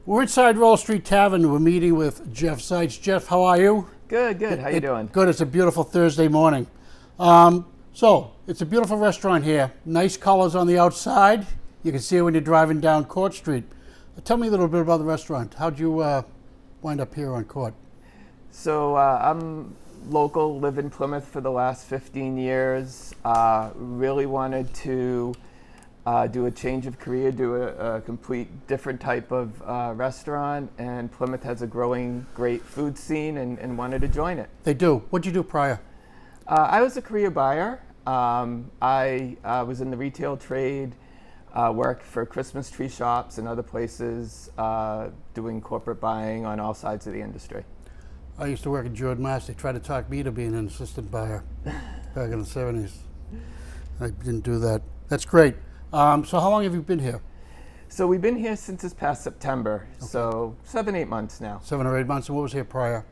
We're inside Wall Street Tavern. We're meeting with Jeff Zeitz. Jeff, how are you? Good, good. How you doing? Good. It's a beautiful Thursday morning. So it's a beautiful restaurant here. Nice colors on the outside. You can see it when you're driving down Court Street. Tell me a little bit about the restaurant. How'd you wind up here on Court? So I'm local, live in Plymouth for the last 15 years. Really wanted to do a change of career, do a complete different type of restaurant, and Plymouth has a growing great food scene and wanted to join it. They do. What'd you do prior? I was a career buyer. I was in the retail trade, worked for Christmas tree shops and other places, doing corporate buying on all sides of the industry. I used to work at Jordan Mass. They tried to talk me to being an assistant buyer back in the 70s. I didn't do that. That's great. So how long have you been here? So we've been here since this past September, so 7-8 months now. 7 or 8 months. And what was here prior?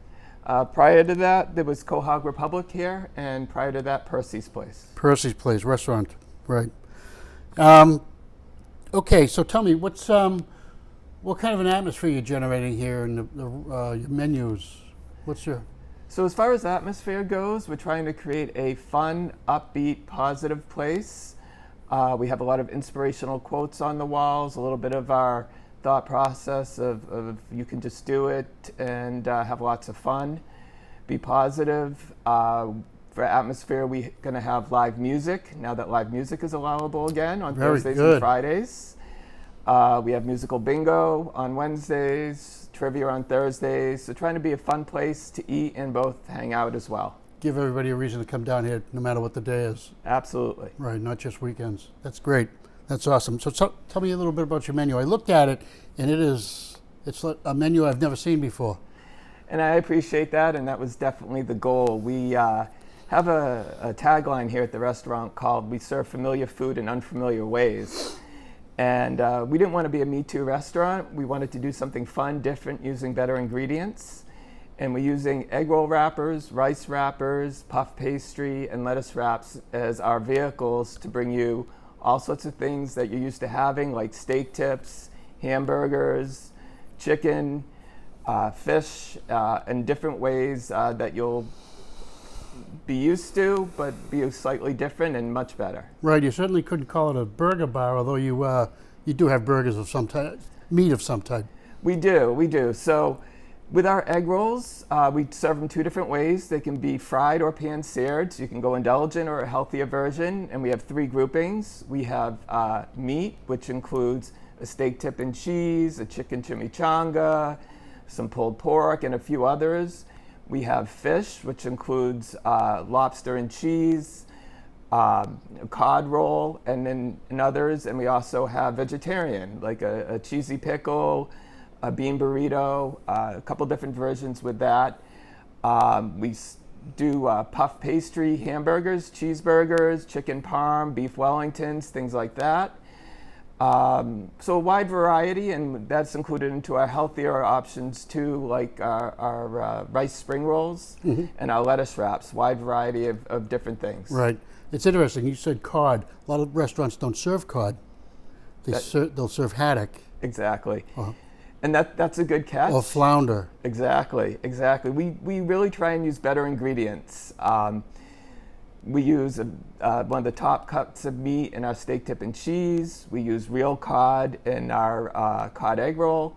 Prior to that, there was Quahog Republic here, and prior to that, Percy's Place. Percy's Place, restaurant, right. Okay, so tell me, what kind of an atmosphere you're generating here in your menus? So as far as atmosphere goes, we're trying to create a fun, upbeat, positive place. We have a lot of inspirational quotes on the walls, a little bit of our thought process of you can just do it and have lots of fun, be positive. For atmosphere, we're going to have live music, now that live music is allowable again on Thursdays and Fridays. We have musical bingo on Wednesdays, trivia on Thursdays, so trying to be a fun place to eat and both hang out as well. Give everybody a reason to come down here no matter what the day is. Absolutely. Right, not just weekends. That's great. That's awesome. So tell me a little bit about your menu. I looked at it, and it's a menu I've never seen before. And I appreciate that, and that was definitely the goal. We have a tagline here at the restaurant called "We serve familiar food in unfamiliar ways." And we didn't want to be a Me Too restaurant. We wanted to do something fun, different, using better ingredients. And we're using egg roll wrappers, rice wrappers, puff pastry, and lettuce wraps as our vehicles to bring you all sorts of things that you're used to having, like steak tips, hamburgers, chicken, fish, in different ways that you'll be used to, but be slightly different and much better. Right, you certainly couldn't call it a burger bar, although you do have burgers of some type, meat of some type. We do. So with our egg rolls, we serve them two different ways. They can be fried or pan-seared, so you can go indulgent or a healthier version. And we have three groupings. We have meat, which includes a steak tip and cheese, a chicken chimichanga, some pulled pork, and a few others. We have fish, which includes lobster and cheese, a cod roll, and others. And we also have vegetarian, like a cheesy pickle, a bean burrito, a couple different versions with that. We do puff pastry, hamburgers, cheeseburgers, chicken parm, beef Wellingtons, things like that. So a wide variety, and that's included into our healthier options too, like our rice spring rolls and our lettuce wraps, wide variety of different things. Right. It's interesting. You said cod. A lot of restaurants don't serve cod. They'll serve haddock. Exactly. And that's a good catch. Or flounder. Exactly. We really try and use better ingredients. We use one of the top cuts of meat in our steak tip and cheese. We use real cod in our cod egg roll.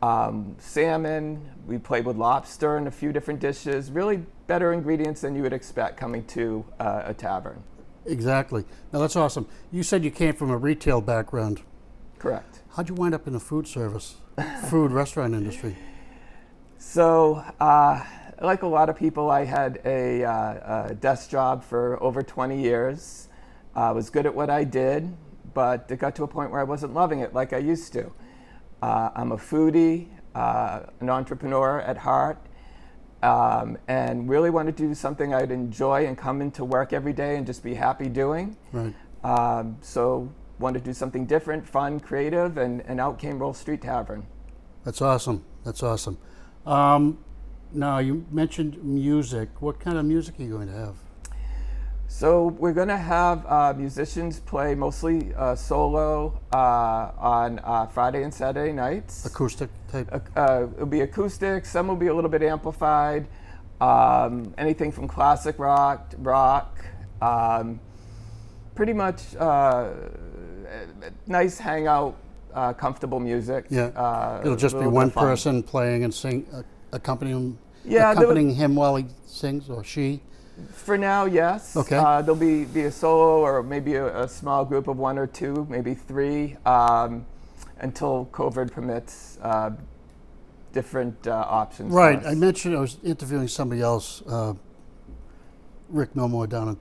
Salmon. We play with lobster in a few different dishes. Really better ingredients than you would expect coming to a tavern. Exactly. Now that's awesome. You said you came from a retail background. Correct. How'd you wind up in the food restaurant industry? So, like a lot of people, I had a desk job for over 20 years. I was good at what I did, but it got to a point where I wasn't loving it like I used to. I'm a foodie, an entrepreneur at heart, and really wanted to do something I'd enjoy and come into work every day and just be happy doing. Right. So wanted to do something different, fun, creative, and out came Wall Street Tavern. That's awesome. Now, you mentioned music. What kind of music are you going to have? So we're going to have musicians play mostly solo on Friday and Saturday nights. Acoustic type? It'll be acoustic. Some will be a little bit amplified. Anything from classic rock, pretty much nice hangout, comfortable music. Yeah. It'll just be one person playing and accompanying him while he sings, or she? For now, yes. Okay. There'll be a solo or maybe a small group of one or two, maybe three, until COVID permits different options. Right. I mentioned I was interviewing somebody else, Rick Milmore down at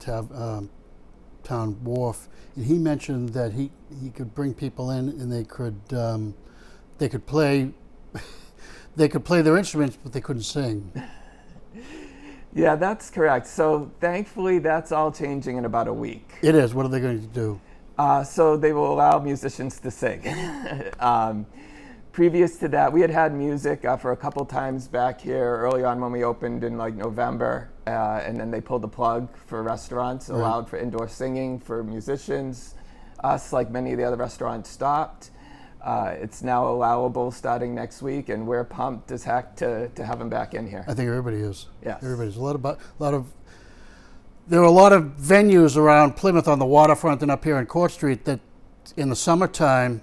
Town Wharf, and he mentioned that he could bring people in and they could play their instruments, but they couldn't sing. Yeah, that's correct. So thankfully, that's all changing in about a week. It is. What are they going to do? So they will allow musicians to sing. Previous to that, we had music for a couple times back here early on when we opened in like November, and then they pulled the plug for restaurants, allowed for indoor singing for musicians. Us, like many of the other restaurants, stopped. It's now allowable starting next week, and we're pumped as heck to have them back in here. I think everybody is. Yes. Everybody's there are a lot of venues around Plymouth on the waterfront and up here on Court Street that in the summertime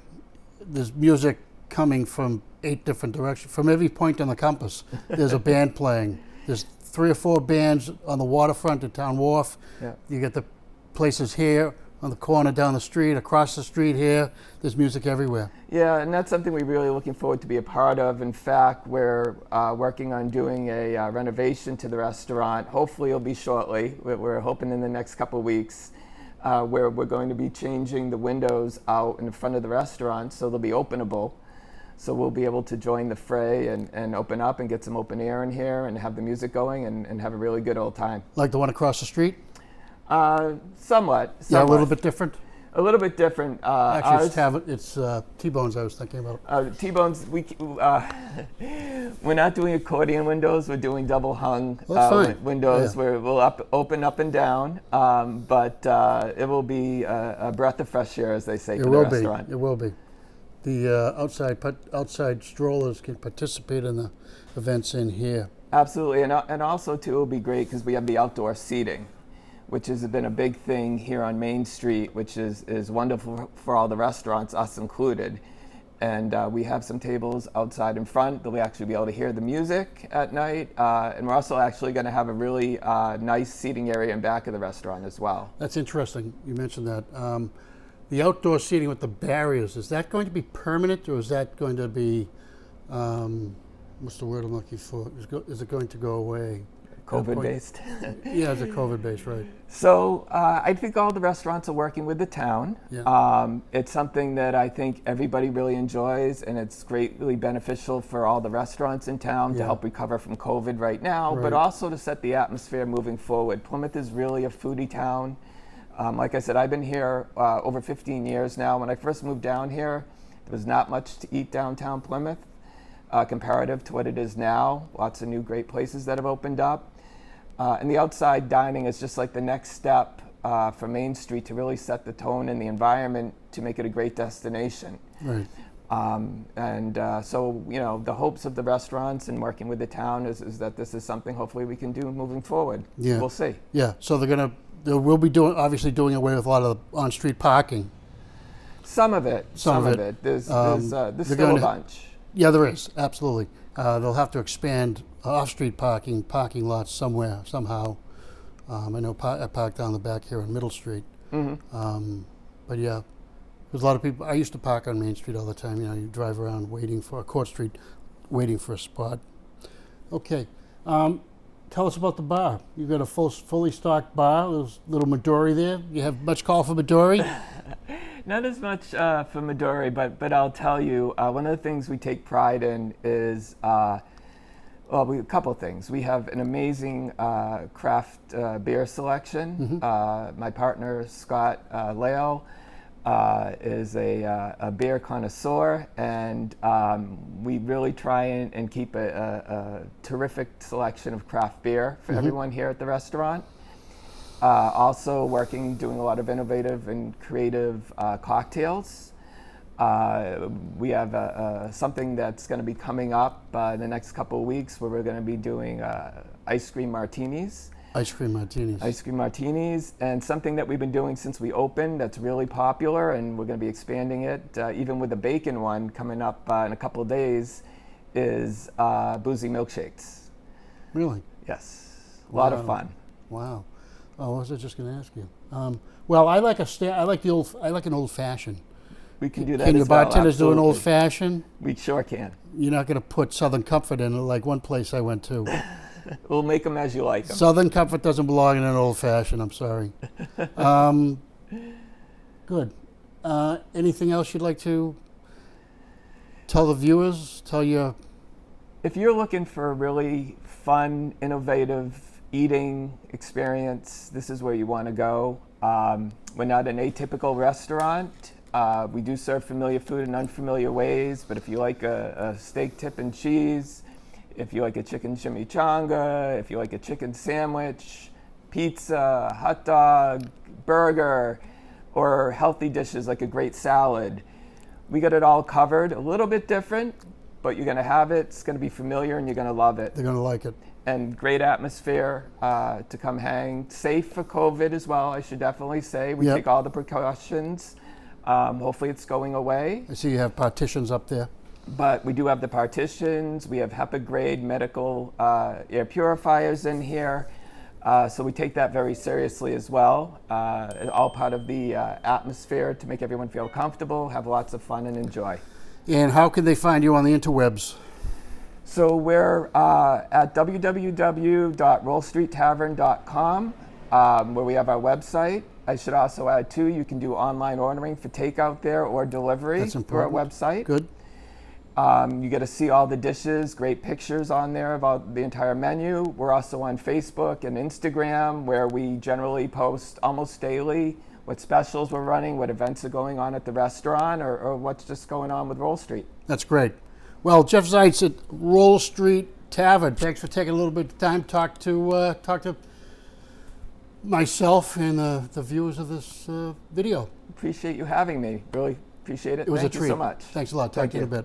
there's music coming from 8 different directions. From every point on the compass, there's a band playing. There's 3 or 4 bands on the waterfront at Town Wharf. Yeah. You get the places here on the corner, down the street, across the street here. There's music everywhere. Yeah, and that's something we're really looking forward to be a part of. In fact, we're working on doing a renovation to the restaurant. Hopefully it'll be shortly. We're hoping in the next couple of weeks, where we're going to be changing the windows out in front of the restaurant so they'll be openable. So we'll be able to join the fray and open up and get some open air in here and have the music going and have a really good old time. Like the one across the street? Somewhat. Yeah, a little bit different? A little bit different. Actually, it's T-Bones I was thinking about. T-Bones, we're not doing accordion windows. We're doing double hung windows where we'll open up and down. But it will be a breath of fresh air, as they say, for the restaurant. It will be. The outside strollers can participate in the events in here. Absolutely, and also too, it'll be great because we have the outdoor seating, which has been a big thing here on Main Street, which is wonderful for all the restaurants, us included. And we have some tables outside in front that we actually be able to hear the music at night. And we're also actually going to have a really nice seating area in back of the restaurant as well. That's interesting. You mentioned that. The outdoor seating with the barriers, is that going to be permanent, or is that going to be, what's the word I'm looking for? Is it going to go away? COVID-based? Yeah, it's a COVID-based, right. So I think all the restaurants are working with the town. Yeah. It's something that I think everybody really enjoys, and it's greatly beneficial for all the restaurants in town to help recover from COVID right now, but also to set the atmosphere moving forward. Plymouth is really a foodie town. Like I said, I've been here over 15 years now. When I first moved down here, there was not much to eat downtown Plymouth comparative to what it is now. Lots of new great places that have opened up. And the outside dining is just like the next step for Main Street to really set the tone and the environment to make it a great destination. Right. So, you know, the hopes of the restaurants and working with the town is that this is something hopefully we can do moving forward. Yeah. We'll see. Yeah, so they will be doing away with a lot of the on-street parking. Some of it. There's still a bunch. Yeah, there is, absolutely. They'll have to expand off-street parking lots somewhere, somehow. I know I park down the back here on Middle Street. Mm-hmm. But yeah, there's a lot of people. I used to park on Main Street all the time. You know, you drive around waiting for Court Street, waiting for a spot. Okay, tell us about the bar. You've got a fully stocked bar. There's a little Midori there. You have much call for Midori? Not as much for Midori, but I'll tell you, one of the things we take pride in is, a couple of things. We have an amazing craft beer selection. Mm-hmm. My partner, Scott Leo, is a beer connoisseur, and we really try and keep a terrific selection of craft beer for everyone here at the restaurant. Also doing a lot of innovative and creative cocktails. We have something that's going to be coming up in the next couple of weeks where we're going to be doing ice cream martinis. Ice cream martinis. Ice cream martinis, and something that we've been doing since we opened that's really popular, and we're going to be expanding it, even with the bacon one coming up in a couple of days, is boozy milkshakes. Really? Yes. A lot of fun. Wow. Oh, what was I just going to ask you? Well, I like an old fashioned. We can do that. Can your as well, bartenders do an absolutely. old fashioned? We sure can. You're not going to put Southern Comfort in it like one place I went to. We'll make them as you like them. Southern Comfort doesn't belong in an old fashioned. I'm sorry. Good. Anything else you'd like to tell the viewers? If you're looking for a really fun, innovative eating experience, this is where you want to go. We're not an atypical restaurant. We do serve familiar food in unfamiliar ways, but if you like a steak tip and cheese, if you like a chicken chimichanga, if you like a chicken sandwich, pizza, hot dog, burger, or healthy dishes like a great salad, we got it all covered. A little bit different, but you're going to have it. It's going to be familiar, and you're going to love it. They're going to like it. And great atmosphere to come hang. Safe for COVID as well, I should definitely say. We take all the precautions. Hopefully it's going away. I see you have partitions up there. But we do have the partitions. We have HEPA grade medical air purifiers in here. So we take that very seriously as well. All part of the atmosphere to make everyone feel comfortable, have lots of fun and enjoy. And how can they find you on the interwebs? So we're at www.rollstreettavern.com, where we have our website. I should also add, too, you can do online ordering for takeout there or delivery through our website. Good. You get to see all the dishes, great pictures on there about the entire menu. We're also on Facebook and Instagram, where we generally post almost daily what specials we're running, what events are going on at the restaurant, or what's just going on with Roll Street. That's great. Well, Jeff Zeitz at Roll Street Tavern. Thanks for taking a little bit of time to talk to myself and the viewers of this video. Appreciate you having me. Really appreciate it. It was Thank a treat. you so much. Thanks a lot. Talk to you in a bit.